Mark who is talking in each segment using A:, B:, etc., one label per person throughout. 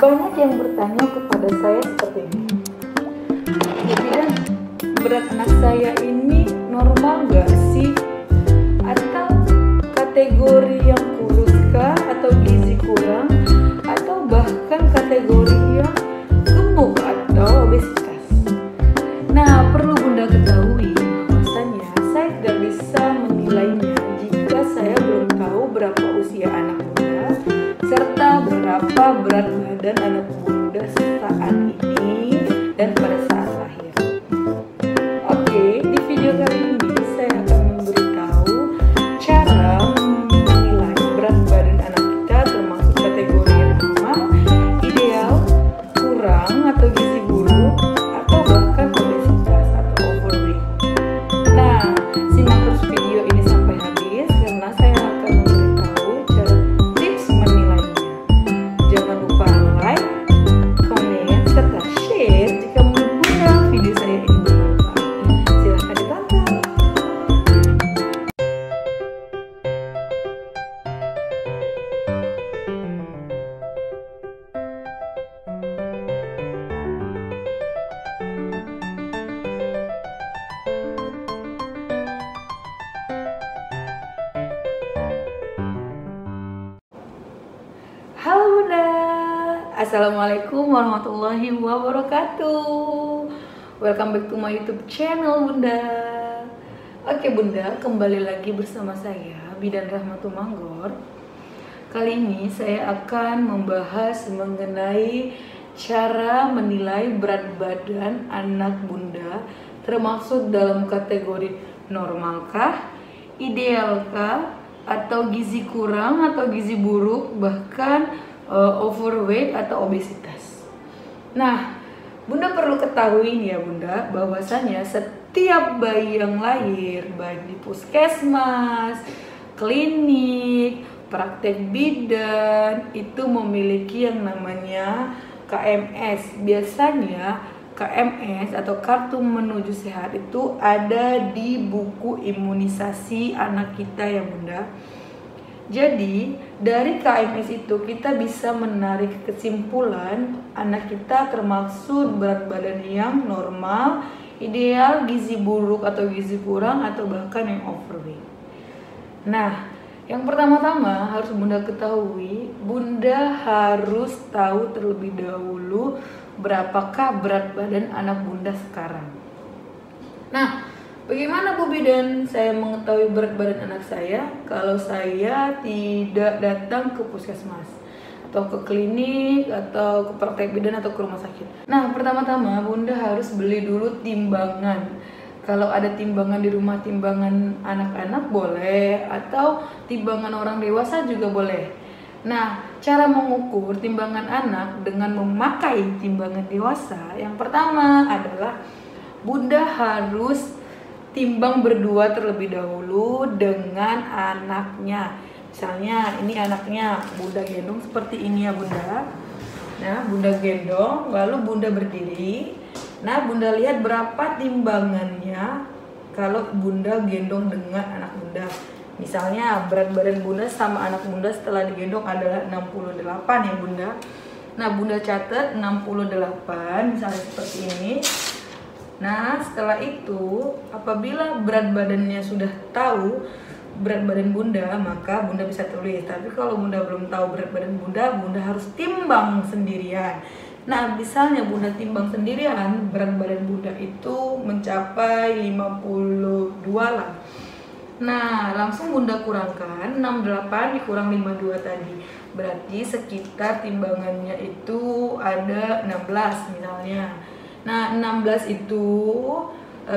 A: Banyak yang bertanya kepada saya seperti ini. Ya bidan, berat anak saya ini normal gak sih? Atau kategori yang kurus kah? Atau gizi kurang? Atau bahkan kategori yang gemuk atau obesitas? Nah, perlu Bunda ketahui bahwasanya saya tidak bisa menilainya jika saya belum tahu berapa usia anak Bunda serta berapa berat badan anak Bunda saat ini dan pada saat lahir. Oke, di video kali ini saya akan memberitahu cara menilai berat badan anak kita termasuk kategori yang normal, ideal, kurang atau gizi buruk, atau bahkan obesitas atau overweight. Nah, simak terus video ini sampai habis karena saya akan memberitahu cara tips menilainya. Jangan lupa like, komen, serta share jika menurut Bunda video saya ini bermanfaat. Silahkan ditonton. Halo Bunda, Assalamualaikum warahmatullahi wabarakatuh. Welcome back to my YouTube channel Bunda. Oke Bunda, kembali lagi bersama saya Bidan Rahmatul Manggor. Kali ini saya akan membahas mengenai cara menilai berat badan anak Bunda, termasuk dalam kategori normalkah, idealkah, atau gizi kurang atau gizi buruk, bahkan overweight atau obesitas. Nah, Bunda perlu ketahui nih ya Bunda, bahwasanya setiap bayi yang lahir baik di puskesmas, klinik, praktek bidan itu memiliki yang namanya KMS. Biasanya KMS atau kartu menuju sehat itu ada di buku imunisasi anak kita ya Bunda. Jadi dari KMS itu kita bisa menarik kesimpulan anak kita termasuk berat badan yang normal, ideal, gizi buruk atau gizi kurang, atau bahkan yang overweight. Nah, yang pertama-tama harus Bunda ketahui, Bunda harus tahu terlebih dahulu berapakah berat badan anak Bunda sekarang. Nah, bagaimana Bu Bidan saya mengetahui berat badan anak saya kalau saya tidak datang ke puskesmas atau ke klinik atau ke praktek bidan atau ke rumah sakit? Nah, pertama-tama Bunda harus beli dulu timbangan. Kalau ada timbangan di rumah, timbangan anak-anak boleh, atau timbangan orang dewasa juga boleh. Nah, cara mengukur timbangan anak dengan memakai timbangan dewasa, yang pertama adalah Bunda harus timbang berdua terlebih dahulu dengan anaknya. Misalnya ini anaknya, Bunda gendong seperti ini ya Bunda. Nah, Bunda gendong, lalu Bunda berdiri. Nah, Bunda lihat berapa timbangannya kalau Bunda gendong dengan anak Bunda. Misalnya berat badan Bunda sama anak Bunda setelah digendong adalah 68 ya Bunda. Nah, Bunda catat 68 misalnya seperti ini. Nah, setelah itu apabila berat badannya sudah tahu berat badan Bunda, maka Bunda bisa tulis. Tapi kalau Bunda belum tahu berat badan Bunda, Bunda harus timbang sendirian. Nah, misalnya Bunda timbang sendirian, berat badan Bunda itu mencapai 52 lah. Nah, langsung Bunda kurangkan 68 dikurang 52 tadi. Berarti sekitar timbangannya itu ada 16 misalnya. Nah, 16 itu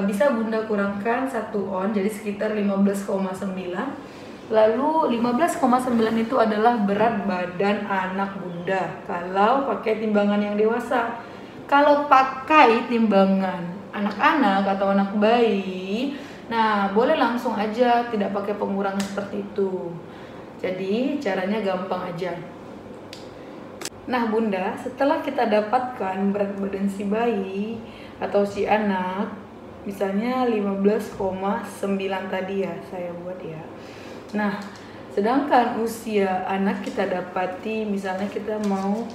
A: bisa Bunda kurangkan 1 on, jadi sekitar 15,9. Lalu 15,9 itu adalah berat badan anak Bunda kalau pakai timbangan yang dewasa. Kalau pakai timbangan anak-anak atau anak bayi, nah boleh langsung aja tidak pakai pengurangan seperti itu. Jadi caranya gampang aja. Nah Bunda, setelah kita dapatkan berat badan si bayi atau si anak, misalnya 15,9 tadi ya saya buat ya. Nah, sedangkan usia anak kita dapati misalnya kita mau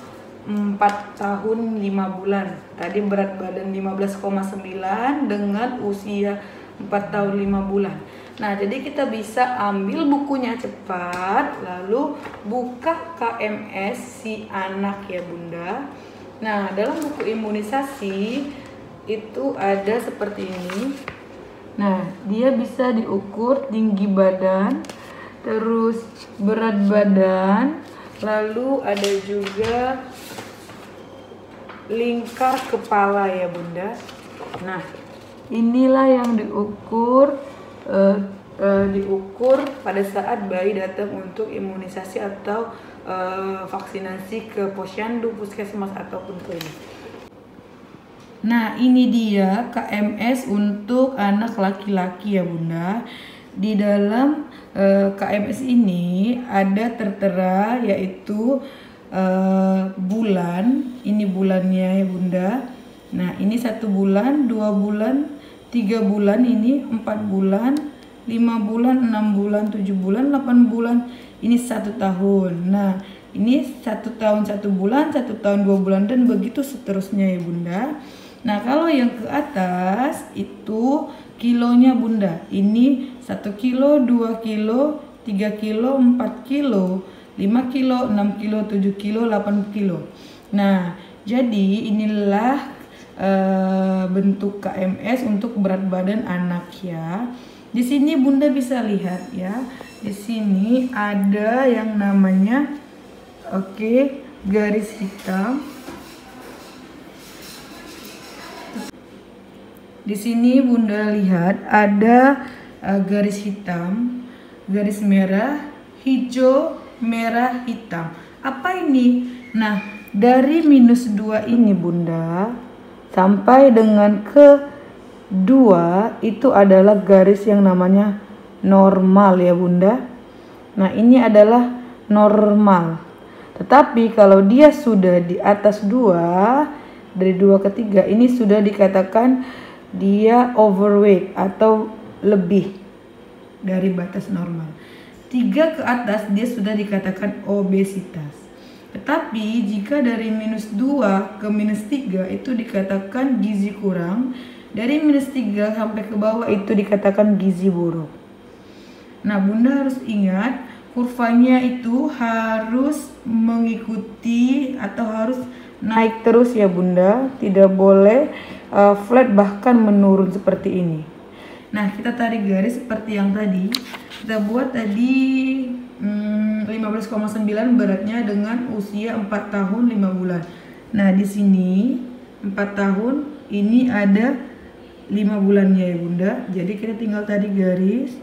A: 4 tahun 5 bulan. Tadi berat badan 15,9 dengan usia 4 tahun 5 bulan. Nah, jadi kita bisa ambil bukunya cepat, lalu buka KMS si anak ya Bunda. Nah, dalam buku imunisasi itu ada seperti ini. Nah, dia bisa diukur tinggi badan, terus berat badan, lalu ada juga lingkar kepala ya Bunda. Nah, inilah yang diukur pada saat bayi datang untuk imunisasi atau vaksinasi ke posyandu, puskesmas ataupun klinik. Nah, ini dia KMS untuk anak laki-laki ya Bunda. Di dalam KMS ini ada tertera yaitu bulan. Ini bulannya ya Bunda. Nah, ini 1 bulan, 2 bulan, 3 bulan, ini 4 bulan, 5 bulan, 6 bulan, 7 bulan, 8 bulan, ini 1 tahun. Nah, ini 1 tahun 1 bulan, 1 tahun 2 bulan, dan begitu seterusnya ya Bunda. Nah, kalau yang ke atas itu kilonya Bunda. Ini 1 kilo, 2 kilo, 3 kilo, 4 kilo, 5 kilo, 6 kilo, 7 kilo, 8 kilo. Nah, jadi inilah bentuk KMS untuk berat badan anak ya. Di sini Bunda bisa lihat ya. Di sini ada yang namanya garis hitam. Di sini Bunda lihat ada garis hitam, garis merah, hijau, merah, hitam. Apa ini? Nah, dari -2 ini Bunda sampai dengan ke 2 itu adalah garis yang namanya normal ya Bunda. Nah, ini adalah normal. Tetapi kalau dia sudah di atas 2, dari 2 ke 3, ini sudah dikatakan dia overweight atau lebih dari batas normal. 3 ke atas dia sudah dikatakan obesitas. Tetapi jika dari -2 ke -3 itu dikatakan gizi kurang. Dari -3 sampai ke bawah itu dikatakan gizi buruk. Nah, Bunda harus ingat kurvanya itu harus mengikuti atau harus naik terus ya Bunda. Tidak boleh flat bahkan menurun seperti ini. Nah, kita tarik garis seperti yang tadi. Kita buat tadi 15,9 beratnya dengan usia 4 tahun 5 bulan. Nah, di sini 4 tahun, ini ada 5 bulannya ya Bunda. Jadi kita tinggal tarik garis.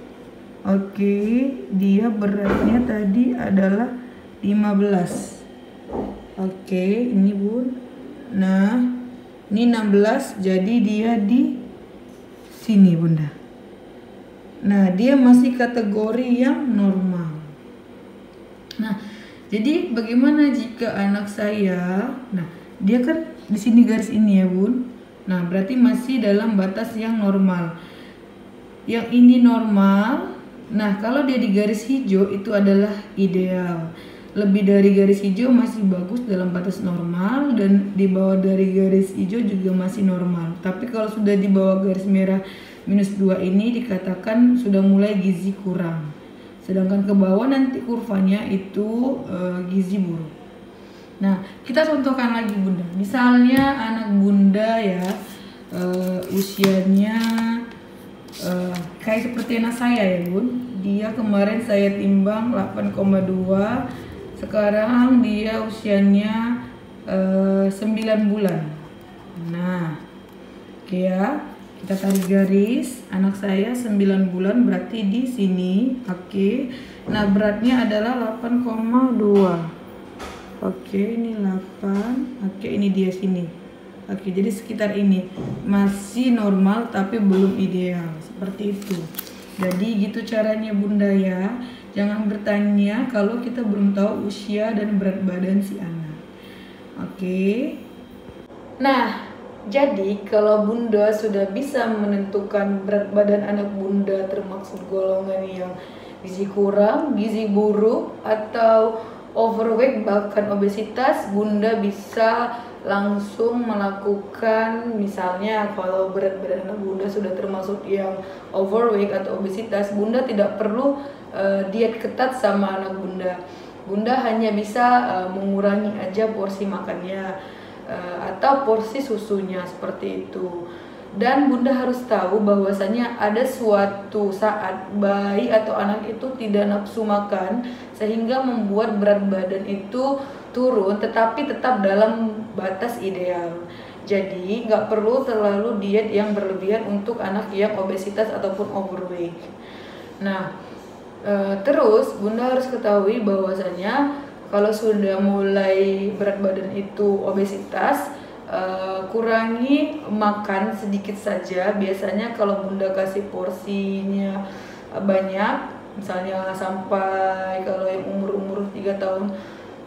A: Dia beratnya tadi adalah 15. Ini Bun. Nah, ini 16, jadi dia di sini Bunda. Nah, dia masih kategori yang normal. Nah, jadi bagaimana jika anak saya, nah dia kan di sini garis ini ya Bun. Nah, berarti masih dalam batas yang normal. Yang ini normal. Nah, kalau dia di garis hijau itu adalah ideal. Lebih dari garis hijau masih bagus dalam batas normal, dan di bawah dari garis hijau juga masih normal. Tapi kalau sudah di bawah garis merah -2 ini dikatakan sudah mulai gizi kurang. Sedangkan ke bawah nanti kurvanya itu gizi buruk. Nah, kita contohkan lagi Bunda. Misalnya anak Bunda ya usianya kayak seperti anak saya ya Bun. Dia kemarin saya timbang 8,2. Sekarang dia usianya 9 bulan. Nah, ya, kita tarik garis. Anak saya 9 bulan berarti di sini. Nah, beratnya adalah 8,2. Ini 8. Ini dia sini. Jadi sekitar ini. Masih normal tapi belum ideal. Seperti itu. Jadi gitu caranya Bunda ya. Jangan bertanya kalau kita belum tahu usia dan berat badan si anak. Nah, jadi kalau Bunda sudah bisa menentukan berat badan anak Bunda termasuk golongan yang gizi kurang, gizi buruk, atau overweight bahkan obesitas, Bunda bisa langsung melakukan, misalnya kalau berat badan anak Bunda sudah termasuk yang overweight atau obesitas, Bunda tidak perlu diet ketat sama anak Bunda. Bunda hanya bisa mengurangi aja porsi makannya atau porsi susunya seperti itu. Dan Bunda harus tahu bahwasanya ada suatu saat bayi atau anak itu tidak nafsu makan sehingga membuat berat badan itu turun, tetapi tetap dalam batas ideal. Jadi nggak perlu terlalu diet yang berlebihan untuk anak yang obesitas ataupun overweight. Nah, terus Bunda harus ketahui bahwasanya kalau sudah mulai berat badan itu obesitas, kurangi makan sedikit saja. Biasanya kalau Bunda kasih porsinya banyak, misalnya sampai kalau yang umur 3 tahun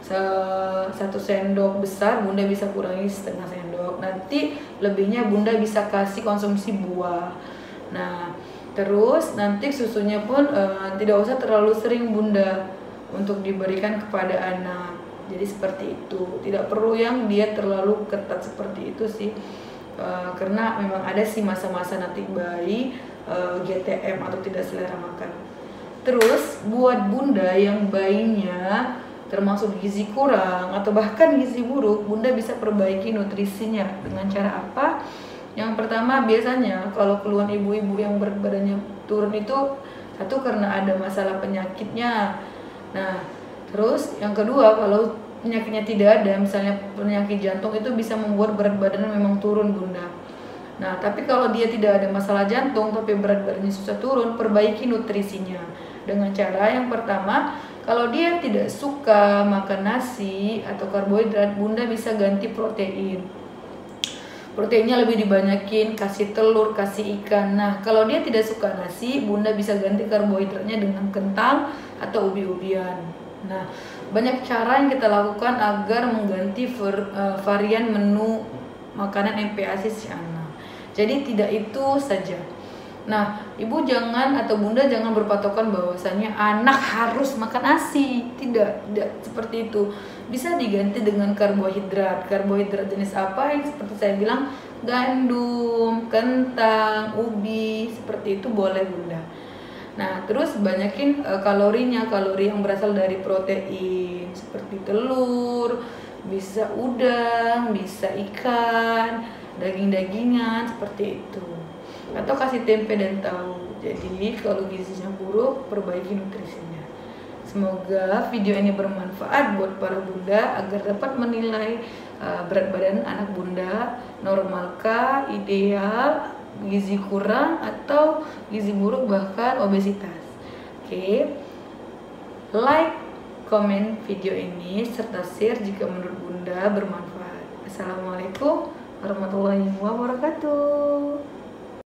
A: 1 sendok besar, Bunda bisa kurangi setengah sendok. Nanti lebihnya Bunda bisa kasih konsumsi buah. Nah, terus nanti susunya pun tidak usah terlalu sering Bunda untuk diberikan kepada anak. Jadi seperti itu, tidak perlu yang dia terlalu ketat seperti itu sih, karena memang ada sih masa-masa nanti bayi GTM atau tidak selera makan. Terus buat Bunda yang bayinya termasuk gizi kurang atau bahkan gizi buruk, Bunda bisa perbaiki nutrisinya dengan cara apa? Yang pertama, biasanya kalau keluhan ibu-ibu yang berat badannya turun itu satu karena ada masalah penyakitnya. Nah, terus yang kedua, kalau penyakitnya tidak ada, misalnya penyakit jantung, itu bisa membuat berat badannya memang turun Bunda. Nah, tapi kalau dia tidak ada masalah jantung tapi berat badannya susah turun, perbaiki nutrisinya dengan cara yang pertama, kalau dia tidak suka makan nasi atau karbohidrat, Bunda bisa ganti protein. Proteinnya lebih dibanyakin, kasih telur, kasih ikan. Nah, kalau dia tidak suka nasi, Bunda bisa ganti karbohidratnya dengan kentang atau ubi-ubian. Nah, banyak cara yang kita lakukan agar mengganti varian menu makanan MPASI si anak. Jadi tidak itu saja. Nah, ibu jangan atau Bunda jangan berpatokan bahwasannya anak harus makan nasi. Tidak seperti itu. Bisa diganti dengan karbohidrat. Karbohidrat jenis apa yang seperti saya bilang, gandum, kentang, ubi, seperti itu boleh Bunda. Nah, terus banyakin kalorinya, kalori yang berasal dari protein seperti telur, bisa udang, bisa ikan, daging-dagingan seperti itu. Atau kasih tempe dan tahu. Jadi kalau gizinya buruk, perbaiki nutrisinya. Semoga video ini bermanfaat buat para Bunda agar dapat menilai berat badan anak Bunda normalkah, ideal, gizi kurang, atau gizi buruk bahkan obesitas. Oke. Like, komen video ini serta share jika menurut Bunda bermanfaat. Assalamualaikum warahmatullahi wabarakatuh.